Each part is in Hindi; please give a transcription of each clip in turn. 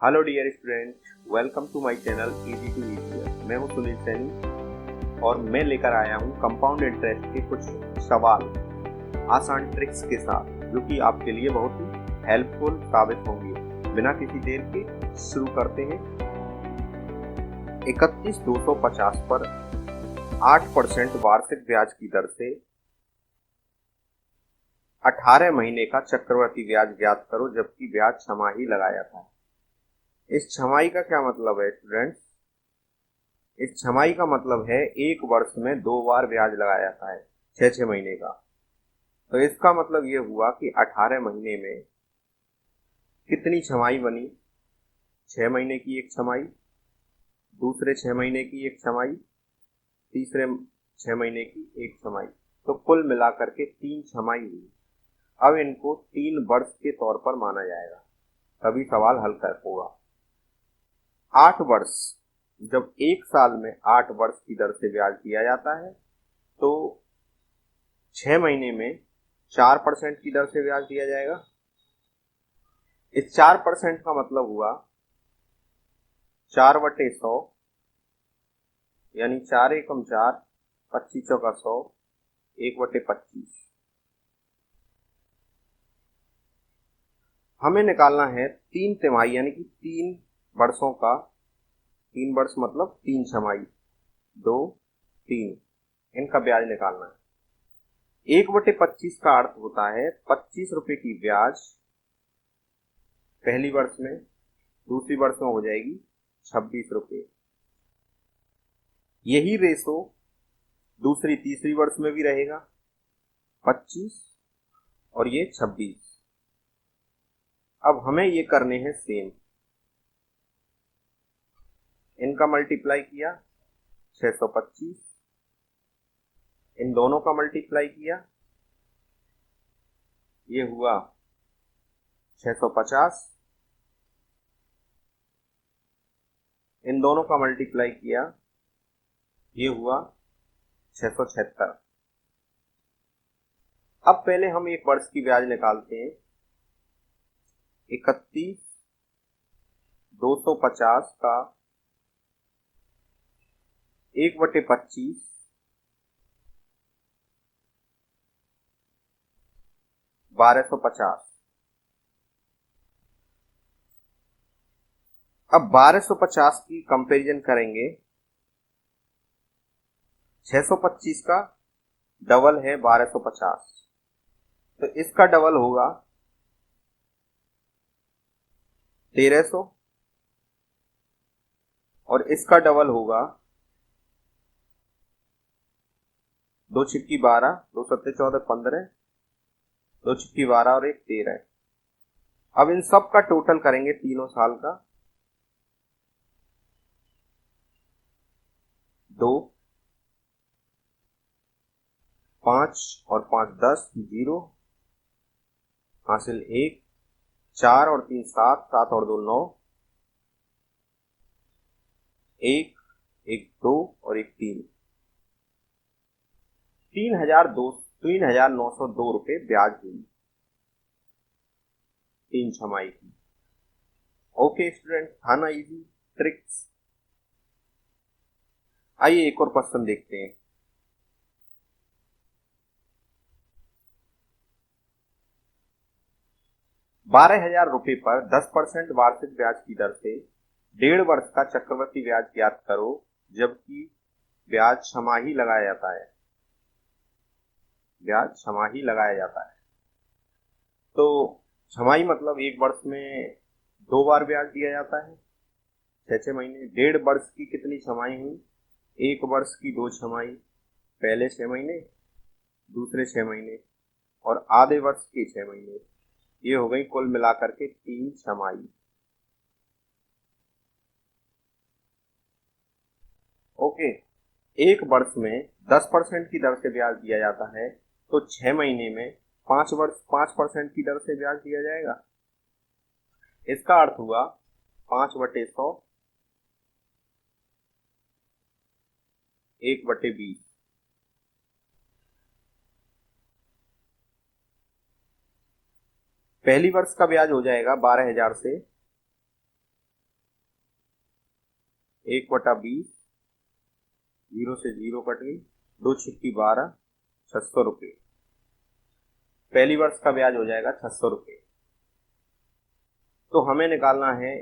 Hello dear student, welcome to my channel easy to easier. मैं हूं सुनील सैनी और मैं लेकर आया हूं कंपाउंड इंटरेस्ट के कुछ सवाल आसान ट्रिक्स के साथ, जो कि आपके लिए बहुत ही हेल्पफुल साबित होंगे। बिना किसी देर के शुरू करते हैं। 31,250 पर 8% वार्षिक ब्याज की दर से 18 महीने का चक्रवृद्धि ब्याज ज्ञात करो, जबकि ब्याज छमाही लगाया था। इस छमाही का क्या मतलब है स्टूडेंट्स? इस छमाही का मतलब है एक वर्ष में 2 बार ब्याज लगाया जाता है, 6 महीने का। तो इसका मतलब ये हुआ कि 18 महीने में कितनी छमाही बनी? 6 महीने की एक छमाही, दूसरे 6 महीने की एक छमाही, तीसरे 6 महीने की एक छमाही। तो कुल मिलाकर के 3 छमाही हुई। अब इनको 3 वर्ष के तौर पर माना जाएगा, तभी सवाल हल कर होगा। 8 वर्ष, जब एक साल में 8 वर्ष की दर से ब्याज दिया जाता है, तो 6 महीने में 4% की दर से ब्याज दिया जाएगा। इस 4% का मतलब हुआ 4/100, यानी 4 एकम 4, 25 चौका 100, 1/25। हमें निकालना है 3 तिमाही, यानी कि 3 वर्षों का। 3 वर्ष मतलब 3 छमाही, 2, 3, इनका ब्याज निकालना है। 1/25 का अर्थ होता है 25 रुपए की ब्याज पहली वर्ष में, दूसरी वर्ष में हो जाएगी 26 रुपए। यही रेशो दूसरी तीसरी वर्ष में भी रहेगा, 25 और ये 26। अब हमें ये करने हैं सेम। इनका मल्टीप्लाई किया 625, इन दोनों का मल्टीप्लाई किया, ये हुआ 650, इन दोनों का मल्टीप्लाई किया, ये हुआ 676। अब पहले हम एक वर्ष की ब्याज निकालते हैं। 31,250 का 1/25 1250। अब 1250 की कंपैरिजन करेंगे। 625 का डबल है 1250, तो इसका डबल होगा 1300, और इसका डबल होगा 2 छिक्की 12, 2 सत्ते 14, 15, 2 छिक्की 12 और 1 13। अब इन सब का टोटल करेंगे तीनों साल का। 2, 5 और 5 10, 0 हासिल 1, 4 और 3 7, 7 और 2 9, 1 1 2 और 1 3, 3,902 रुपए ब्याज हुई 3 छमाही की। ओके स्टूडेंट, था ना इजी ट्रिक्स? आइए एक और क्वेश्चन देखते हैं। 12,000 रुपए पर 10% वार्षिक ब्याज की दर से 1.5 वर्ष का चक्रवृद्धि ब्याज ज्ञात करो, जबकि ब्याज छमाही लगाया जाता है। ब्याज छमाही लगाया जाता है। तो छमाही मतलब एक वर्ष में 2 बार ब्याज दिया जाता है, 6 महीने। 1.5 वर्ष की कितनी छमाही हुई? एक वर्ष की 2 छमाही, पहले 6 महीने, दूसरे 6 महीने, और आधे वर्ष के 6 महीने। ये हो गई कुल मिलाकर के 3 छमाही। ओके, एक वर्ष में 10% की दर से ब्याज दिया जाता है, तो 6 महीने में 5% की दर से ब्याज दिया जाएगा। इसका अर्थ हुआ 5/100, 1/20। पहली वर्ष का ब्याज हो जाएगा 12,000 से 1/20, 0 से 0 कट गई, 2 छिक्की 12, 600 रुपये। पहली वर्ष का ब्याज हो जाएगा 600 रुपये। तो हमें निकालना है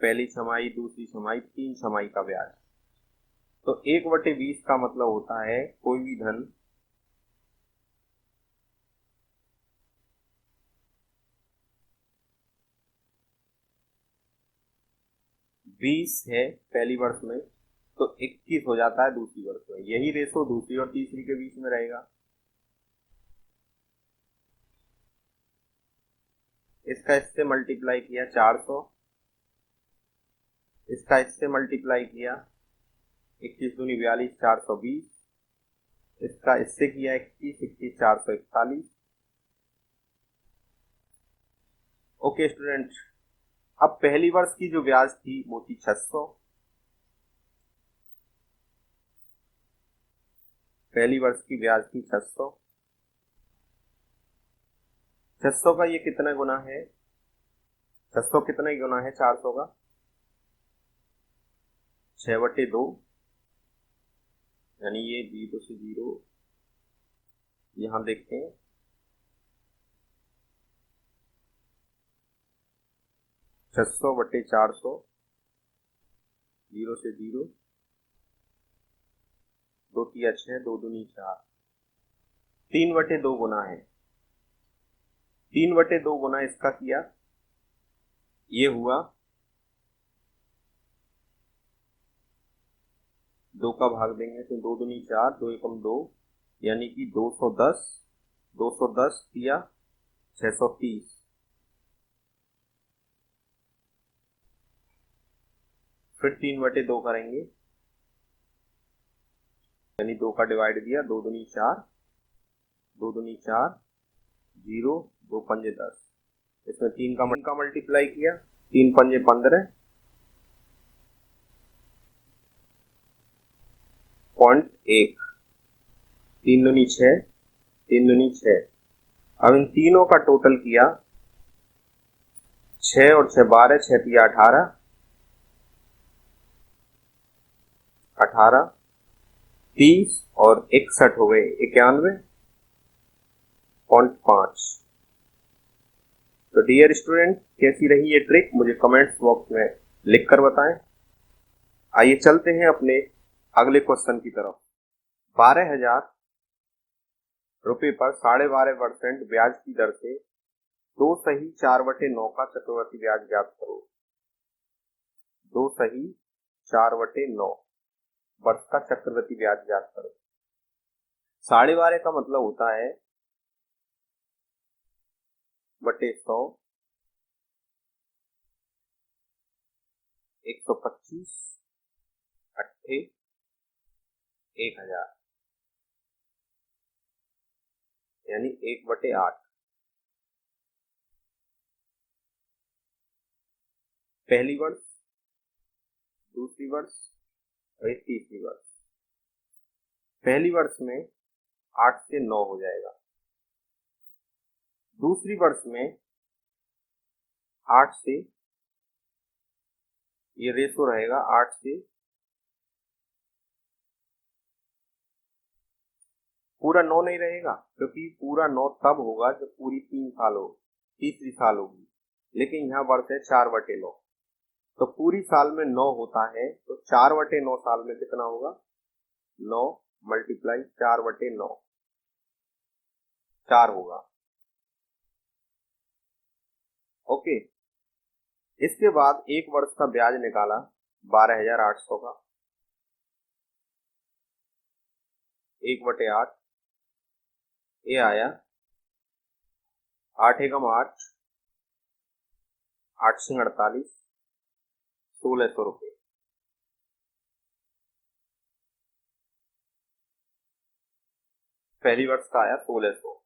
पहली छमाही, दूसरी छमाही, 3 छमाही का ब्याज। तो 1/20 का मतलब होता है कोई भी धन बीस है पहली वर्ष में, तो 21 हो जाता है दूसरी वर्ष में। यही रेशो दूसरी और तीसरी के बीच में रहेगा। इसका इससे मल्टीप्लाई किया 400, इसका इससे मल्टीप्लाई किया 21 दूनी 42, 420, इसका इससे किया 21, 21 441। ओके स्टूडेंट, अब पहली वर्ष की जो ब्याज थी वो थी 600। पहली वर्ष की ब्याज थी 600। 600 का ये कितना गुना है? 600 कितना ही गुना है 400 का? 6/2, यानी ये 0 से 0 यहां देखते हैं। 600/400, 0 से 0, 2 तिया 6, 2 दूनी 4, 3/2 गुना है। 3/2 गुना इसका किया, ये हुआ 2 का भाग देंगे तो 2 दूनी 4, 2 एकम 2, यानी कि 210, 210 किया 630। फिर 3/2 करेंगे, यानी 2 का डिवाइड दिया, 2 दूनी 4, 2 दूनी 4, 0, 2 पंजे 10, इसमें 3 का मल्टीप्लाई किया, 3 पंजे 15, 0.1, 3 दूनी 6, 3 दूनी 6। अब इन तीनों का टोटल किया, 6 और 6 12, 6 तिया 18, 18, 30 और 61 हो गए 91.5। तो डियर स्टूडेंट, कैसी रही ये ट्रिक मुझे कमेंट्स बॉक्स में लिख कर बताएं। आइए चलते हैं अपने अगले क्वेश्चन की तरफ। 12,000 रुपए पर 12.5% ब्याज की दर से 2 सही 4/9 का चक्रवृद्धि ब्याज ज्ञात करो। 2 सही 4/9 वर्ष का चक्रवृद्धि ब्याज ज्ञात करो। 12.5 का मतलब होता है बटे 100, 125, 1000, यानी 1/8। पहली वर्ष, दूसरी वर्ष और तीसरी वर्ष। पहली वर्ष में 8 से 9 हो जाएगा, दूसरी वर्ष में 8 से, ये रेशो रहेगा 8 से, पूरा 9 नहीं रहेगा, क्योंकि पूरा 9 तब होगा जब पूरी 3 साल हो, तीसरी साल होगी। लेकिन यहाँ वर्ष है 4/9, तो पूरी साल में 9 होता है, तो 4/9 साल में कितना होगा? 9 मल्टीप्लाई 4/9, 4 होगा। ओके, इसके बाद एक वर्ष का ब्याज निकाला 12,800 का, 1/8, ये आया 8 एकम 8, 8 सिंह 48, 1600 रुपये। पहली वर्ष का आया 1600।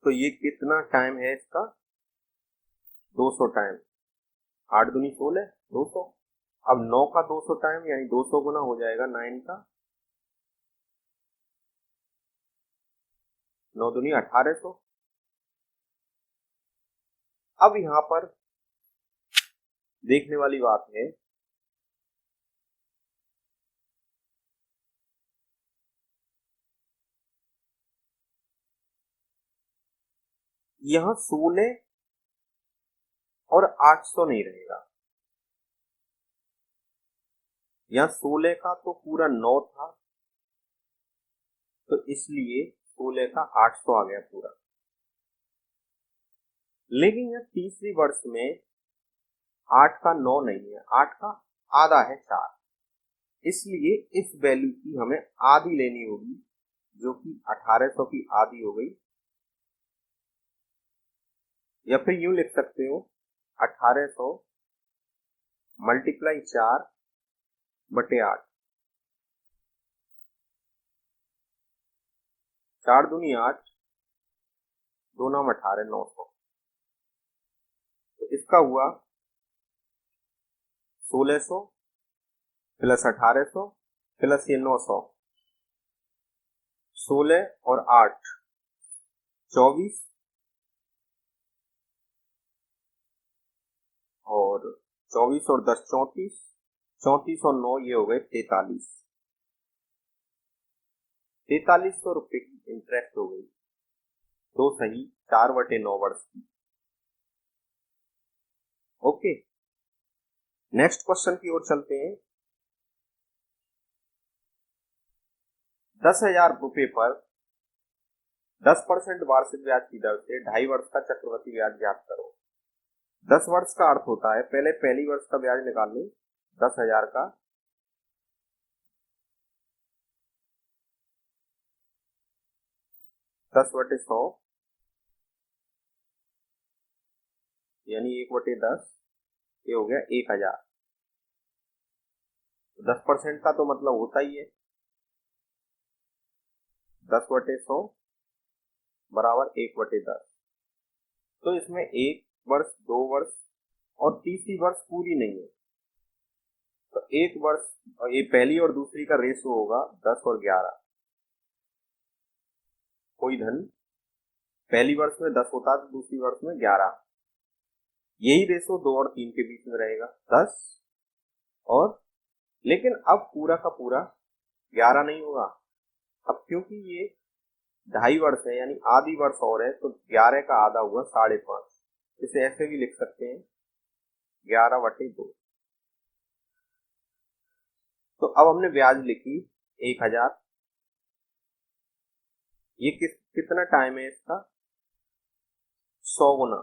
तो ये कितना टाइम है इसका? 200 टाइम। 8 दूनी 16, 200। अब 9 का 200 टाइम, यानी 200 गुना हो जाएगा 9 का, 9 दूनी 1800। अब यहां पर देखने वाली बात है यहां 16 और 800 नहीं रहेगा। यहां 16 का तो पूरा 9 था, तो इसलिए 16 का 800 आ गया पूरा। लेकिन यह तीसरी वर्ष में 8 का 9 नहीं है, 8 का आधा है 4, इसलिए इस वैल्यू की हमें आधी लेनी होगी, जो कि 1800 की आधी हो गई। या फिर यूं लिख सकते हो 1800 मल्टीप्लाई 4/8, 4 दूनी 8, 2 9 18, 900। तो इसका हुआ 1600 प्लस 1800 प्लस ये 900, 16 और 8 24, और 24 और 10 34, 34 और 9 ये हो गए 43। 4300 रुपए की इंटरेस्ट हो गई, दो सही 4/9 वर्ष की। ओके, नेक्स्ट क्वेश्चन की ओर चलते हैं। 10,000 रुपए पर 10% वार्षिक ब्याज की दर से 2.5 वर्ष का चक्रवृद्धि ब्याज ज्ञात करो। 10 वर्ष का अर्थ होता है, पहले पहली वर्ष का ब्याज निकाल लो 10,000 का, दस बटे 100 यानी 1/10, ये हो गया 1,000। 10% का तो मतलब होता ही है 10/100 बराबर 1/10। तो इसमें 1 वर्ष, 2 वर्ष और तीसरी वर्ष पूरी नहीं है, तो 1 वर्ष, ये पहली और दूसरी का रेशो होगा 10 और 11। कोई धन पहली वर्ष में 10 होता है तो दूसरी वर्ष में 11, यही रेशो 2 और 3 के बीच में रहेगा 10 और, लेकिन अब पूरा का पूरा 11 नहीं होगा। अब क्योंकि ये 2.5 वर्ष है यानी आधी वर्ष और है, तो 11 का आधा हुआ 5.5। इसे ऐसे भी लिख सकते हैं 11/2। तो अब हमने ब्याज लिखी 1,000। ये कितना टाइम है इसका? 100 गुना,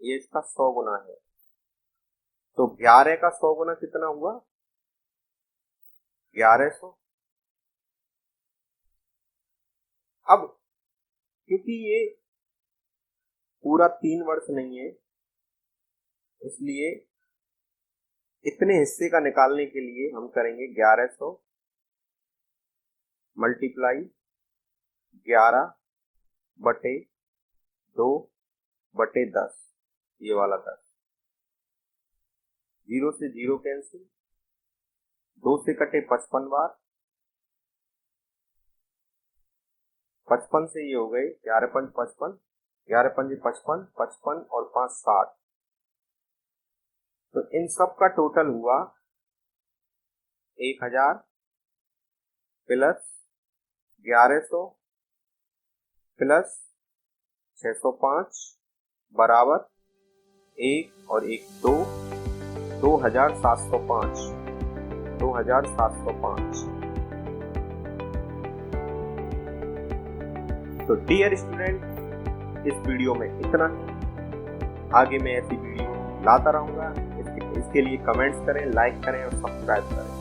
ये इसका 100 गुना है, तो 11 का 100 गुना कितना हुआ? 1100। अब क्योंकि ये पूरा 3 वर्ष नहीं है, इसलिए इतने हिस्से का निकालने के लिए हम करेंगे 1100 मल्टीप्लाई 11/2/10, ये वाला 10, 0 से 0 कैंसिल, 2 से कटे 55 बार, 55 से ये हो गए 11×5 = 55, 11×5 = 55, 55 और 5 60। तो इन सब का टोटल हुआ 1,000 प्लस 1100 प्लस 605 बराबर 1 और 1 2, 2,705, 2,705। तो डियर स्टूडेंट, इस वीडियो में इतना ही। आगे मैं ऐसी वीडियो लाता रहूंगा। इसके लिए कमेंट्स करें, लाइक करें और सब्सक्राइब करें।